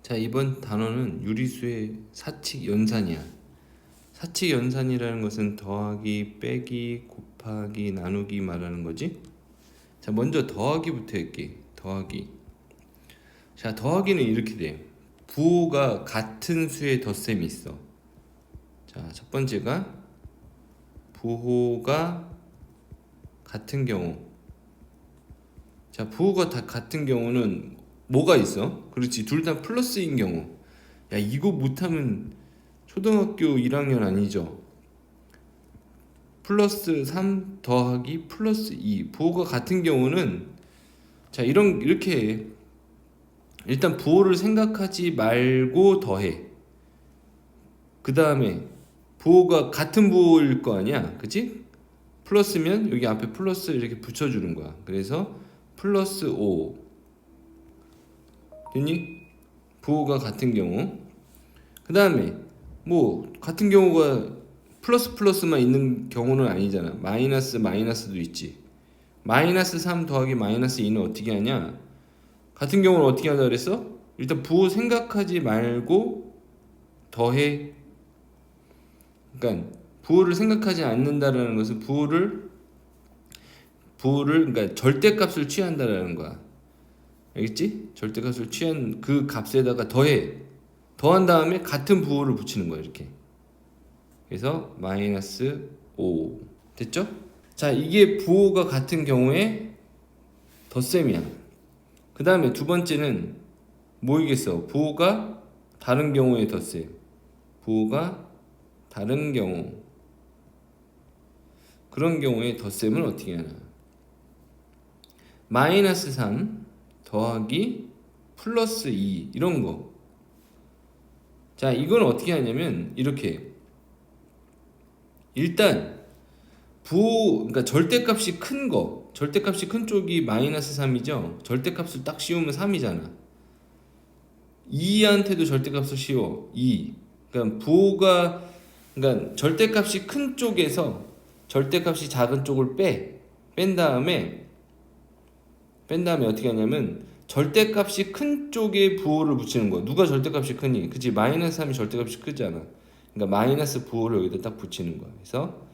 자, 이번 단어는 유리수의 사칙 연산이야. 사칙 연산이라는 것은 더하기, 빼기, 곱하기, 나누기 말하는 거지. 자, 먼저 더하기부터 할게. 더하기. 자, 더하기는 이렇게 돼. 부호가 같은 수의 덧셈이 있어. 자, 첫 번째가 부호가 같은 경우. 자, 부호가 다 같은 경우는 뭐가 있어? 그렇지, 둘 다 플러스인 경우. 야, 이거 못하면 초등학교 1학년 아니죠? 플러스 3 더하기 플러스 2 부호가 같은 경우는, 자, 이렇게 해. 일단 부호를 생각하지 말고 더해. 그 다음에 부호가 같은 부호일 거 아니야, 그치? 플러스면 여기 앞에 플러스 이렇게 붙여주는 거야. 그래서 플러스 5 됐니? 부호가 같은 경우. 그 다음에 뭐 같은 경우가 플러스만 있는 경우는 아니잖아. 마이너스도 있지. 마이너스 3 더하기 마이너스 2는 어떻게 하냐? 같은 경우는 어떻게 한다 그랬어? 일단 부호 생각하지 말고 더해. 그러니까 부호를 생각하지 않는다라는 것은 부호를 그러니까 절대값을 취한다라는 거야. 알겠지? 절대값을 취한 그 값에다가 더한 다음에 같은 부호를 붙이는 거야, 이렇게. 그래서 마이너스 5 됐죠? 자, 이게 부호가 같은 경우에 덧셈이야. 그 다음에 두 번째는 뭐이겠어? 부호가 다른 경우에 덧셈. 부호가 다른 경우. 그런 경우에 덧셈을 어떻게 하나? 마이너스 3 더하기 플러스 2 이런 거. 자, 이건 어떻게 하냐면 이렇게. 일단 부호, 그러니까 절대값이 큰 거, 절대값이 큰 쪽이 마이너스 3이죠. 절대값을 딱 씌우면 3이잖아. 2한테도 절대값을 씌워. 2. 그러니까 부호가, 그러니까 절대값이 큰 쪽에서 절대값이 작은 쪽을 뺀 다음에 어떻게 하냐면 절대값이 큰 쪽에 부호를 붙이는 거야. 누가 절대값이 크니? 그치? 마이너스 3이 절대값이 크잖아. 그러니까 마이너스 부호를 여기다 딱 붙이는 거야. 그래서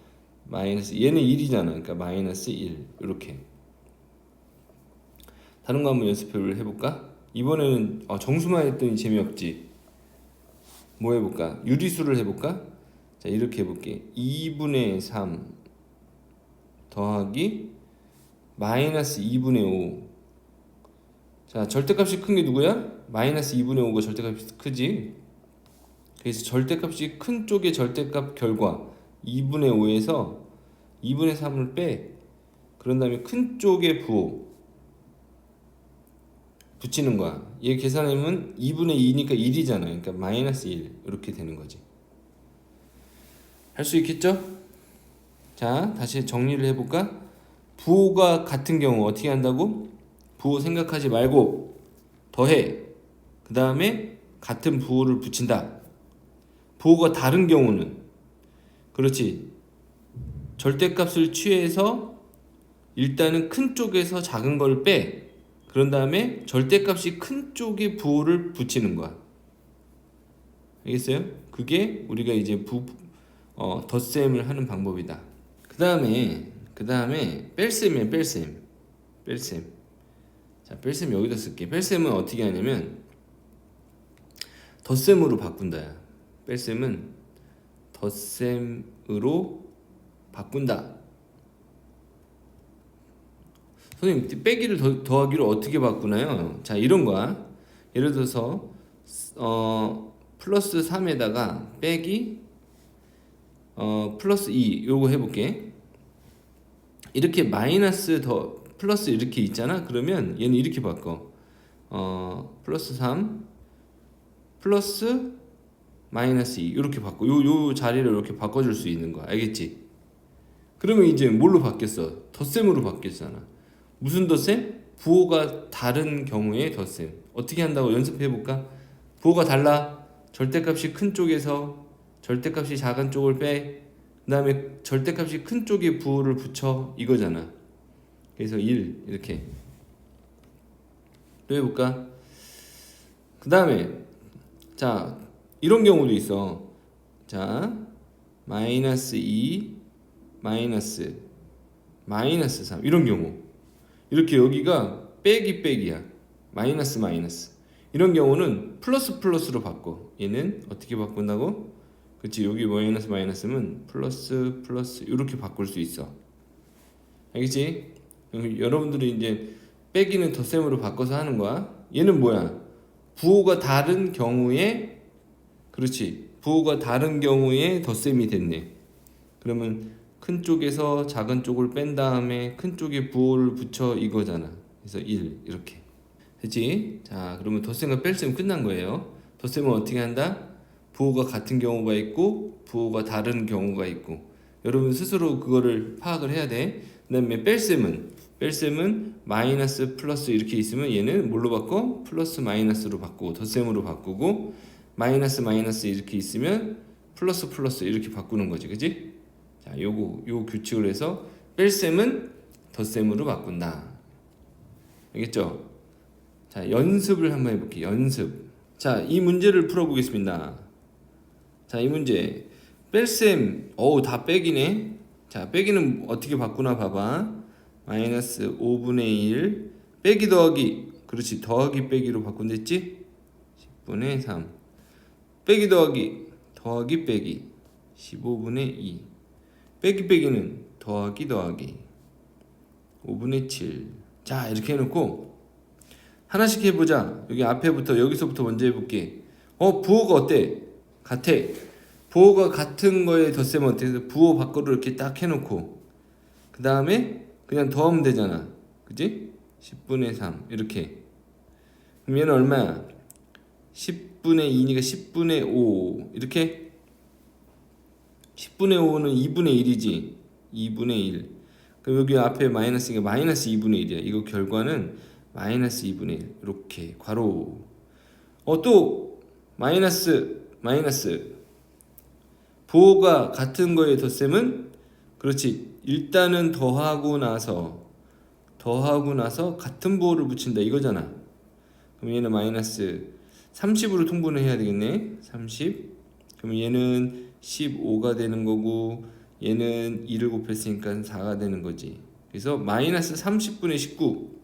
마이너스, 얘는 1이잖아. 그러니까 마이너스 1 이렇게. 다른 거 한번 연습을 해볼까? 이번에는 정수만 했더니 재미없지. 뭐 해볼까? 유리수를 해볼까? 자, 이렇게 해볼게. 2분의 3 더하기 마이너스 2분의 5. 자, 절대값이 큰 게 누구야? 마이너스 2분의 5가 절대값이 크지. 그래서 절대값이 큰 쪽의 절대값 결과 2분의 5에서 2분의 3을 빼. 그런 다음에 큰 쪽의 부호 붙이는 거야. 얘 계산하면 2분의 2니까 1이잖아. 그러니까 마이너스 1 이렇게 되는 거지. 할 수 있겠죠? 자, 다시 정리를 해볼까? 부호가 같은 경우 어떻게 한다고? 부호 생각하지 말고 더해. 그 다음에 같은 부호를 붙인다. 부호가 다른 경우는, 그렇지, 절대값을 취해서 일단은 큰 쪽에서 작은 걸 빼. 그런 다음에 절대값이 큰 쪽에 부호를 붙이는 거야. 알겠어요? 그게 우리가 이제 덧셈을 하는 방법이다. 그 다음에 뺄셈이야. 뺄셈. 자, 뺄셈 여기다 쓸게. 뺄셈은 어떻게 하냐면 덧셈으로 바꾼다. 뺄셈은 덧셈으로 바꾼다. 선생님, 빼기를 더하기를 어떻게 바꾸나요? 자, 이런 거야. 예를 들어서 플러스 3에다가 빼기 플러스 2 요거 해볼게. 이렇게 마이너스 더 플러스 이렇게 있잖아. 그러면 얘는 이렇게 바꿔. 플러스 3 플러스 마이너스 2 이렇게 바꿔. 요 자리를 이렇게 바꿔줄 수 있는 거야. 알겠지? 그러면 이제 뭘로 바뀌었어? 덧셈으로 바뀌었잖아. 무슨 덧셈? 부호가 다른 경우의 덧셈. 어떻게 한다고 연습해볼까? 부호가 달라. 절대값이 큰 쪽에서 절대값이 작은 쪽을 빼. 그 다음에 절대값이 큰 쪽에 부호를 붙여. 이거잖아. 그래서 1 이렇게. 또 해볼까? 그 다음에 자, 이런 경우도 있어. 자, 마이너스 2 마이너스 3 이런 경우. 이렇게 여기가 빼기야. 마이너스 이런 경우는 플러스로 바꿔. 얘는 어떻게 바꾼다고? 그치, 여기 마이너스면 플러스 이렇게 바꿀 수 있어. 알겠지? 여러분들이 이제 빼기는 덧셈으로 바꿔서 하는 거야. 얘는 뭐야? 부호가 다른 경우에, 그렇지, 부호가 다른 경우에 덧셈이 됐네. 그러면 큰 쪽에서 작은 쪽을 뺀 다음에 큰 쪽에 부호를 붙여 이거잖아. 그래서 1 이렇게 됐지? 자, 그러면 덧셈과 뺄셈 끝난 거예요. 덧셈은 어떻게 한다? 부호가 같은 경우가 있고 부호가 다른 경우가 있고, 여러분 스스로 그거를 파악을 해야 돼. 그 다음에 뺄셈은 마이너스 플러스 이렇게 있으면 얘는 뭘로 바꿔? 플러스 마이너스로 바꾸고 덧셈으로 바꾸고, 마이너스 이렇게 있으면 플러스 이렇게 바꾸는 거지. 그지? 자, 요 규칙을 해서 뺄셈은 덧셈으로 바꾼다. 알겠죠? 자, 연습을 한번 해볼게요. 연습. 자, 이 문제를 풀어보겠습니다. 자, 이 문제 뺄셈, 다 빼기네. 자, 빼기는 어떻게 바꾸나 봐봐. 마이너스 5분의 1 빼기 더하기, 그렇지, 더하기 빼기로 바꾼댔지? 10분의 3 빼기 더하기 빼기 15분의 2 빼기는 더하기 5분의 7. 자, 이렇게 해놓고 하나씩 해보자. 여기 앞에부터, 여기서부터 먼저 해볼게. 부호가 어때? 같아. 부호가 같은 거에 덧셈은 어때? 부호 밖으로 이렇게 딱 해놓고 그 다음에 그냥 더하면 되잖아. 그지? 10분의 3 이렇게. 그럼 얘는 얼마야? 10분의 2니까 10분의 5 이렇게. 10분의 5는 2분의 1이지. 2분의 1. 그럼 여기 앞에 마이너스니까 마이너스 2분의 1이야. 이거 결과는 마이너스 2분의 1 이렇게 괄호. 또 마이너스 부호가 같은 거에 덧셈은, 그렇지, 일단은 더하고 나서 같은 부호를 붙인다 이거잖아. 그럼 얘는 마이너스 30으로 통분을 해야 되겠네. 30. 그럼 얘는 15가 되는 거고 얘는 2를 곱했으니까 4가 되는 거지. 그래서 마이너스 30분의 19.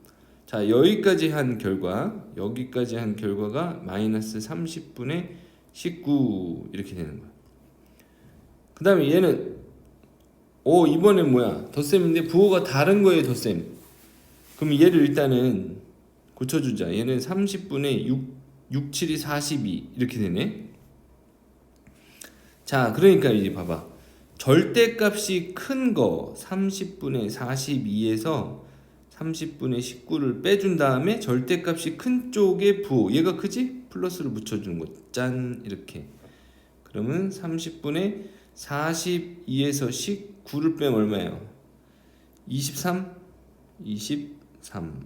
자, 여기까지 한 결과가 마이너스 30분의 19 이렇게 되는 거야. 그 다음에 얘는 이번엔 뭐야? 덧셈인데 부호가 다른 거에 덧셈. 그럼 얘를 일단은 고쳐주자. 얘는 30분의 6, 7이 42 이렇게 되네. 자, 그러니까 이제 봐봐. 절대값이 큰 거 30분의 42에서 30분의 19를 빼준 다음에 절대값이 큰 쪽의 부호, 얘가 크지? 플러스를 붙여주는 거. 짠, 이렇게. 그러면 30분의 42에서 19를 빼면 얼마예요? 23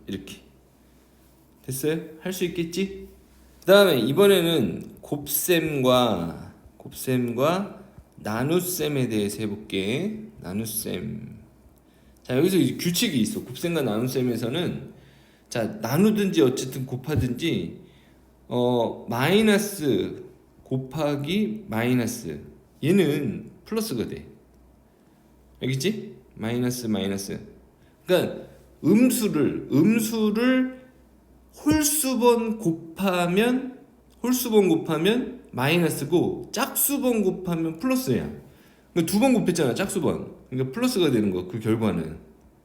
이렇게 됐어요? 할 수 있겠지? 그 다음에 이번에는 곱셈과 나눗셈에 대해서 해볼게. 나눗셈. 자, 여기서 이제 규칙이 있어. 곱셈과 나눗셈에서는, 자, 나누든지 어쨌든 곱하든지 마이너스 곱하기 마이너스, 얘는 플러스가 돼. 알겠지? 마이너스. 그러니까 음수를 홀수번 곱하면 마이너스고 짝수번 곱하면 플러스야. 그러니까 2번 곱했잖아, 짝수번. 그러니까 플러스가 되는 거, 그 결과는.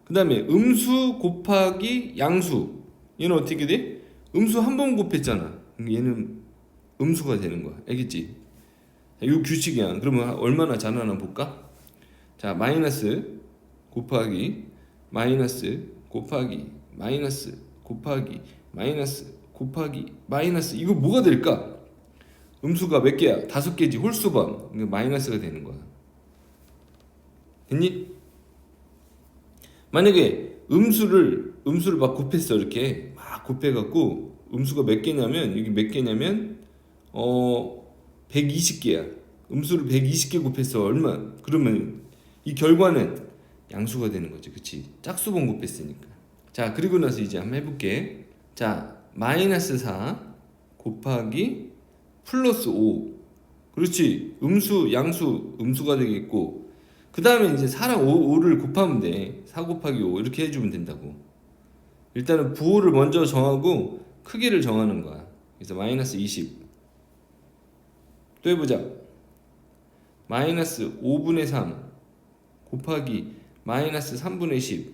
그 다음에 음수 곱하기 양수, 얘는 어떻게 돼? 음수 한 번 곱했잖아. 얘는 음수가 되는 거야. 알겠지? 이 규칙이야. 그러면 얼마나 잘하나 볼까? 자, 마이너스 곱하기 마이너스 곱하기 마이너스 곱하기 마이너스 곱하기 마이너스, 이거 뭐가 될까? 음수가 몇 개야? 5개지. 홀수번. 그러니까 마이너스가 되는 거야. 됐니? 만약에 음수를 막 곱했어. 이렇게 막 곱해갖고 음수가 몇 개냐면, 여기 몇 개냐면 120개야. 음수를 120개 곱했어. 얼마? 그러면 이 결과는 양수가 되는 거지. 그치? 짝수번 곱했으니까. 자, 그리고 나서 이제 한번 해볼게. 자, 마이너스 4 곱하기 플러스 5. 그렇지. 음수, 양수, 음수가 되겠고, 그 다음에 이제 4랑 5를 곱하면 돼. 4 곱하기 5 이렇게 해주면 된다고. 일단은 부호를 먼저 정하고 크기를 정하는 거야. 그래서 마이너스 20. 또 해보자. 마이너스 5분의 3 곱하기 마이너스 3분의 10.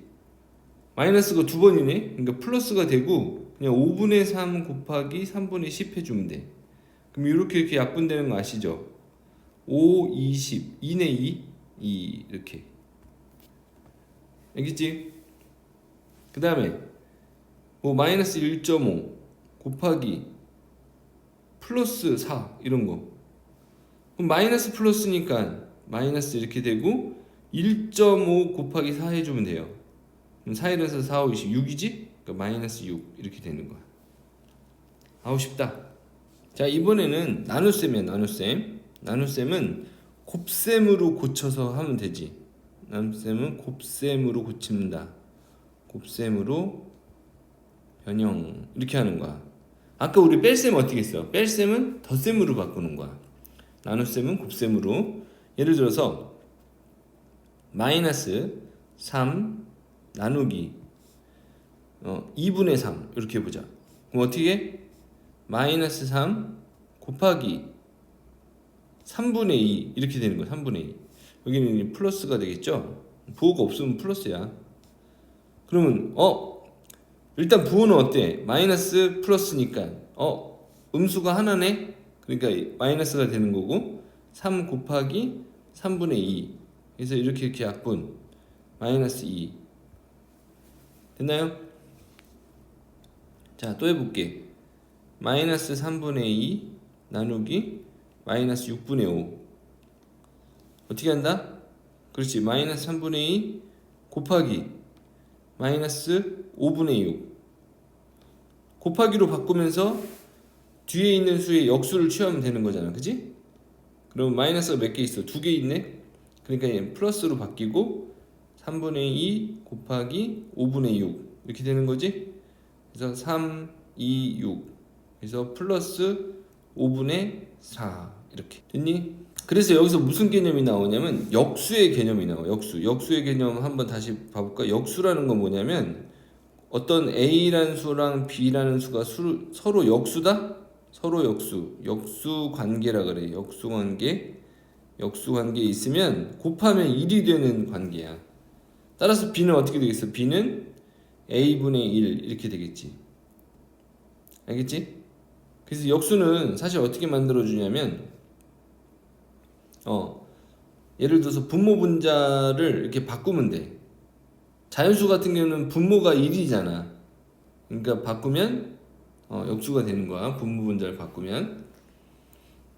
마이너스가 두 번이네. 그러니까 플러스가 되고 그냥 5분의 3 곱하기 3분의 10 해주면 돼. 그럼 이렇게 약분되는 거 아시죠? 5, 20, 2네 2 이렇게. 알겠지? 그 다음에 뭐 마이너스 1.5 곱하기 플러스 4 이런 거. 그럼 마이너스 플러스니까 마이너스 이렇게 되고 1.5 곱하기 4 해주면 돼요. 그럼 4에서 4, 5, 20, 6이지? 그러니까 마이너스 6 이렇게 되는 거야. 아우 쉽다. 자, 이번에는 나눗셈이야. 나눗셈은 곱셈으로 고쳐서 하면 되지. 나눗셈은 곱셈으로 고칩니다. 곱셈으로 변형 이렇게 하는 거야. 아까 우리 뺄셈 어떻게 했어? 뺄셈은 덧셈으로 바꾸는 거야. 나눗셈은 곱셈으로. 예를 들어서 마이너스 3 나누기 2분의 3 이렇게 해보자. 그럼 어떻게 해? 마이너스 3 곱하기 3분의 2 이렇게 되는 거야. 3분의 2. 여기는 플러스가 되겠죠? 부호가 없으면 플러스야. 그러면 일단 부호는 어때? 마이너스 플러스니까 음수가 하나네? 그러니까 마이너스가 되는 거고 3 곱하기 3분의 2. 그래서 이렇게 약분 마이너스 2 됐나요? 자, 또 해볼게. 마이너스 3분의 2 나누기 마이너스 6분의 5 어떻게 한다? 그렇지. 마이너스 3분의 2 곱하기 마이너스 5분의 6 곱하기로 바꾸면서 뒤에 있는 수의 역수를 취하면 되는 거잖아. 그치? 그럼 마이너스가 몇 개 있어? 2개 있네? 그러니까 얘 플러스로 바뀌고 3분의 2 곱하기 5분의 6 이렇게 되는 거지? 그래서 3, 2, 6 그래서 플러스 5분의 4 이렇게 됐니? 그래서 여기서 무슨 개념이 나오냐면 역수의 개념이 나와. 역수의 개념 한번 다시 봐볼까? 역수라는 건 뭐냐면 어떤 A라는 수랑 B라는 수가 서로 역수다? 서로 역수 관계라 그래. 역수 관계 있으면 곱하면 1이 되는 관계야. 따라서 B는 어떻게 되겠어? B는 A분의 1 이렇게 되겠지. 알겠지? 그래서 역수는 사실 어떻게 만들어주냐면 예를 들어서 분모 분자를 이렇게 바꾸면 돼. 자연수 같은 경우는 분모가 1이잖아. 그러니까 바꾸면 역수가 되는 거야. 분모 분자를 바꾸면.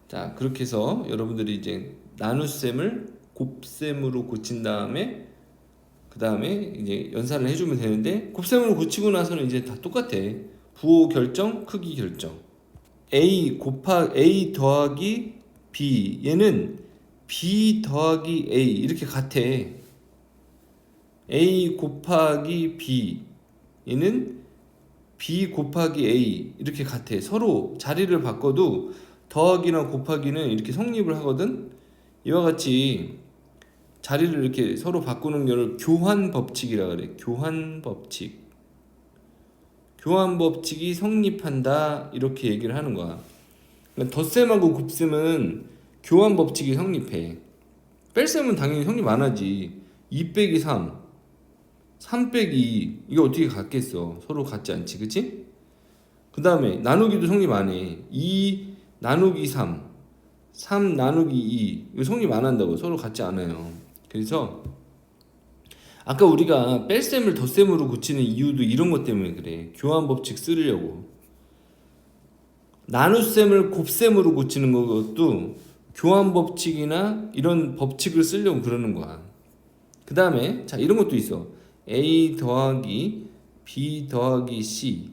자, 그렇게 해서 여러분들이 이제 나눗셈을 곱셈으로 고친 다음에 그 다음에 이제 연산을 해주면 되는데 곱셈으로 고치고 나서는 이제 다 똑같아. 부호 결정, 크기 결정. A 더하기 B 얘는 B 더하기 A 이렇게 같아. A 곱하기 B 얘는 B 곱하기 A 이렇게 같아. 서로 자리를 바꿔도 더하기나 곱하기는 이렇게 성립을 하거든. 이와 같이 자리를 이렇게 서로 바꾸는 거를 교환 법칙이라 그래. 교환 법칙이 성립한다 이렇게 얘기를 하는 거야. 그러니까 덧셈하고 곱셈은 교환 법칙이 성립해. 뺄셈은 당연히 성립 안 하지. 2 빼기 3 3 빼기 2 이게 어떻게 같겠어? 서로 같지 않지, 그치? 그 다음에 나누기도 성립 안 해. 2 나누기 3 3 나누기 2 이거 성립 안 한다고. 서로 같지 않아요. 그래서 아까 우리가 뺄셈을 덧셈으로 고치는 이유도 이런 것 때문에 그래. 교환 법칙 쓰려고. 나눗셈을 곱셈으로 고치는 것도 교환 법칙이나 이런 법칙을 쓰려고 그러는 거야. 그 다음에 자 이런 것도 있어. A 더하기 B 더하기 C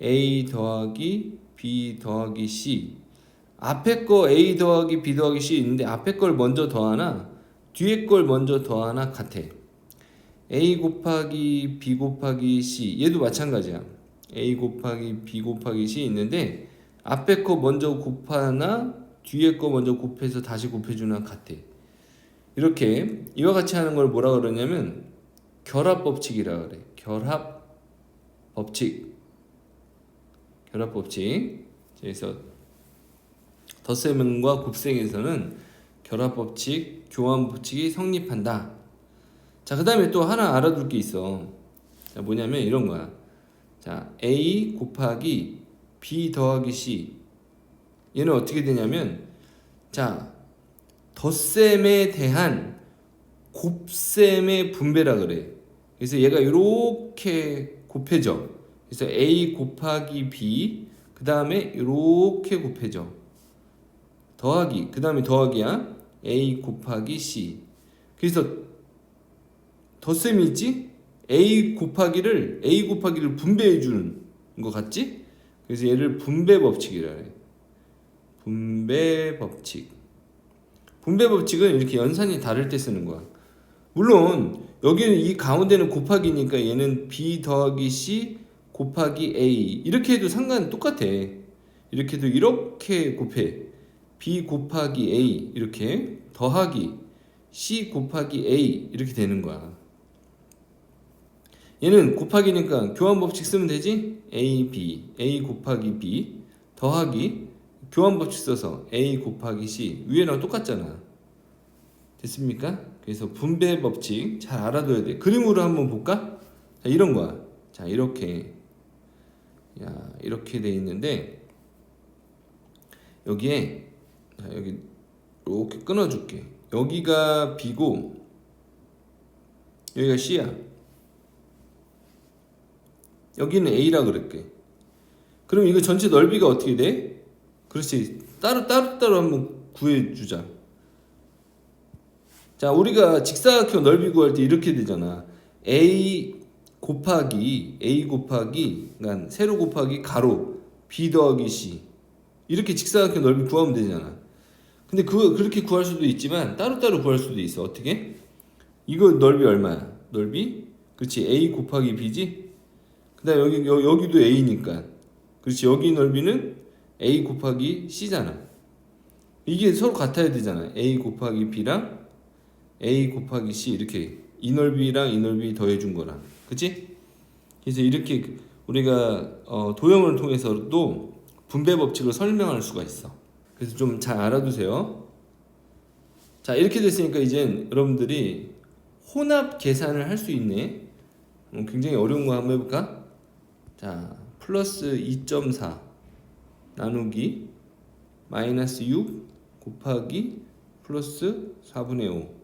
A 더하기 B 더하기 C 앞에 거 A 더하기 B 더하기 C 있는데 앞에 걸 먼저 더하나 뒤에 걸 먼저 더하나 같아. A 곱하기 B 곱하기 C 얘도 마찬가지야. A 곱하기 B 곱하기 C 있는데 앞에 거 먼저 곱하나 뒤에 거 먼저 곱해서 다시 곱해주나 같아. 이렇게 이와 같이 하는 걸 뭐라 그러냐면 결합 법칙이라 그래. 결합 법칙. 결합 법칙. 그래서 덧셈과 곱셈에서는 결합 법칙, 교환 법칙이 성립한다. 자, 그다음에 또 하나 알아둘 게 있어. 자, 뭐냐면 이런 거야. 자, A 곱하기 B 더하기 C. 얘는 어떻게 되냐면, 자, 덧셈에 대한 곱셈의 분배라 그래. 그래서 얘가 이렇게 곱해져. 그래서 A 곱하기 B, 그 다음에 이렇게 곱해져. 더하기, 그 다음에 더하기야. A 곱하기 C. 그래서 덧셈이 있지? A 곱하기를 분배해 주는 것 같지? 그래서 얘를 분배 법칙이라 해. 분배 법칙. 분배 법칙은 이렇게 연산이 다를 때 쓰는 거야. 물론 여기는 이 가운데는 곱하기니까 얘는 B 더하기 C 곱하기 A 이렇게 해도 상관은 똑같아. 이렇게 해도 이렇게 곱해. B 곱하기 A 이렇게 더하기 C 곱하기 A 이렇게 되는 거야. 얘는 곱하기니까 교환 법칙 쓰면 되지? A 곱하기 B 더하기 교환 법칙 써서 A 곱하기 C 위에랑 똑같잖아. 됐습니까? 그래서 분배 법칙 잘 알아둬야 돼. 그림으로 한번 볼까? 자, 이런 거야. 자, 이렇게 이렇게 돼 있는데 여기에 여기 이렇게 끊어줄게. 여기가 B고 여기가 C야. 여기는 A라 그랬게. 그럼 이거 전체 넓이가 어떻게 돼? 그렇지. 따로 한번 구해주자. 자, 우리가 직사각형 넓이 구할 때 이렇게 되잖아. A 곱하기 그러니까 세로 곱하기 가로 B 더하기 C 이렇게 직사각형 넓이 구하면 되잖아. 근데 그렇게 구할 수도 있지만 따로따로 구할 수도 있어. 어떻게? 이거 넓이 얼마야? 넓이? 그렇지. A 곱하기 B지? 그 다음에 여기도 A니까 그렇지. 여기 넓이는 A 곱하기 C잖아. 이게 서로 같아야 되잖아. A 곱하기 B랑 A 곱하기 C 이렇게 이 넓이랑 이 넓이 더해준 거랑 그치? 그래서 이렇게 우리가 도형을 통해서도 분배 법칙을 설명할 수가 있어. 그래서 좀 잘 알아두세요. 자, 이렇게 됐으니까 이젠 여러분들이 혼합 계산을 할 수 있네. 굉장히 어려운 거 한번 해볼까? 자, 플러스 2.4 나누기 마이너스 6 곱하기 플러스 4분의 5.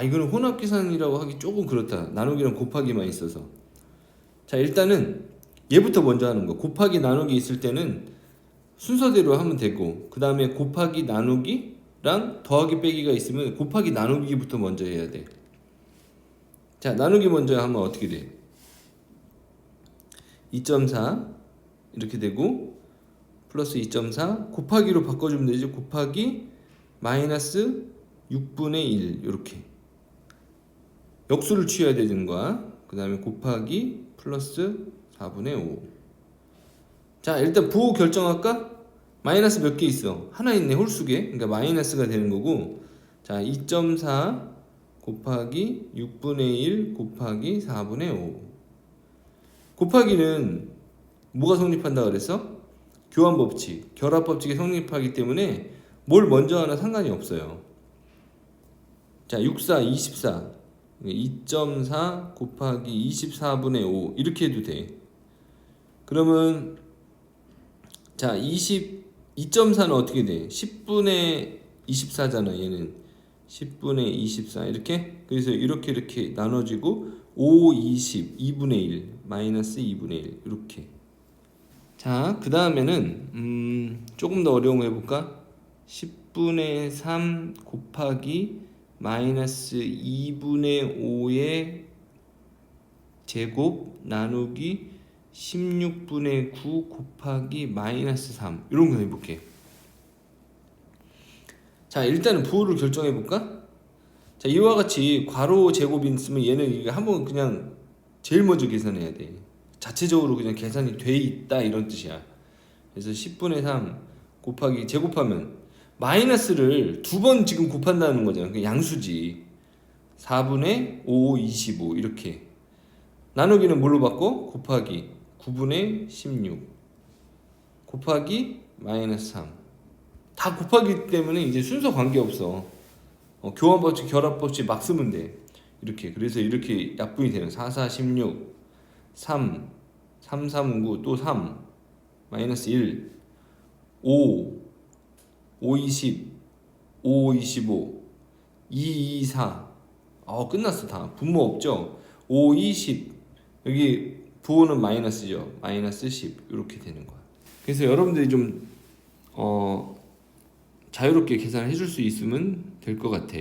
이거는 혼합 계산이라고 하기 조금 그렇다. 나누기랑 곱하기만 있어서. 자, 일단은 얘부터 먼저 하는 거. 곱하기 나누기 있을 때는 순서대로 하면 되고, 그 다음에 곱하기 나누기랑 더하기 빼기가 있으면 곱하기 나누기부터 먼저 해야 돼. 자, 나누기 먼저 하면 어떻게 돼? 2.4 이렇게 되고 플러스 2.4 곱하기로 바꿔주면 되죠. 곱하기 마이너스 6분의 1 이렇게 역수를 취해야 되는 거야. 그 다음에 곱하기 플러스 4분의 5. 자, 일단 부호 결정할까? 마이너스 몇 개 있어? 하나 있네. 홀수계. 그러니까 마이너스가 되는 거고. 자, 2.4 곱하기 6분의 1 곱하기 4분의 5. 곱하기는 뭐가 성립한다 그랬어? 교환 법칙, 결합 법칙이 성립하기 때문에 뭘 먼저 하나 상관이 없어요. 자, 64, 24. 2.4 곱하기 24분의 5 이렇게 해도 돼. 그러면 자, 2.4는 어떻게 돼? 10분의 24잖아. 얘는 10분의 24 이렇게. 그래서 이렇게 나눠지고 5, 20, 2분의 1 마이너스 2분의 1 이렇게. 자, 그 다음에는 조금 더 어려운 거 해볼까? 10분의 3 곱하기 마이너스 2분의 5의 제곱 나누기 16분의 9 곱하기 마이너스 3 이런 거 해볼게. 자, 일단은 부호를 결정해 볼까? 자, 이와 같이 괄호 제곱이 있으면 얘는 이게 한번 그냥 제일 먼저 계산해야 돼. 자체적으로 그냥 계산이 돼 있다 이런 뜻이야. 그래서 10분의 3 곱하기 제곱하면 마이너스를 두 번 지금 곱한다는 거잖아. 그 양수지. 4분의 5, 25 이렇게. 나누기는 뭘로 바꿔? 곱하기 9분의 16 곱하기 마이너스 3. 다 곱하기 때문에 이제 순서 관계없어. 교환법칙, 결합법칙 막 쓰면 돼. 이렇게. 그래서 이렇게 약분이 되는 4, 4, 16 3, 3, 3, 9, 또 3 마이너스 1 5, 5, 20 5, 25 2, 2, 4 끝났어. 다 분모 없죠. 5, 20 여기 부호는 마이너스죠. 마이너스 10 이렇게 되는 거야. 그래서 여러분들이 좀 자유롭게 계산해 줄 수 있으면 될 것 같아.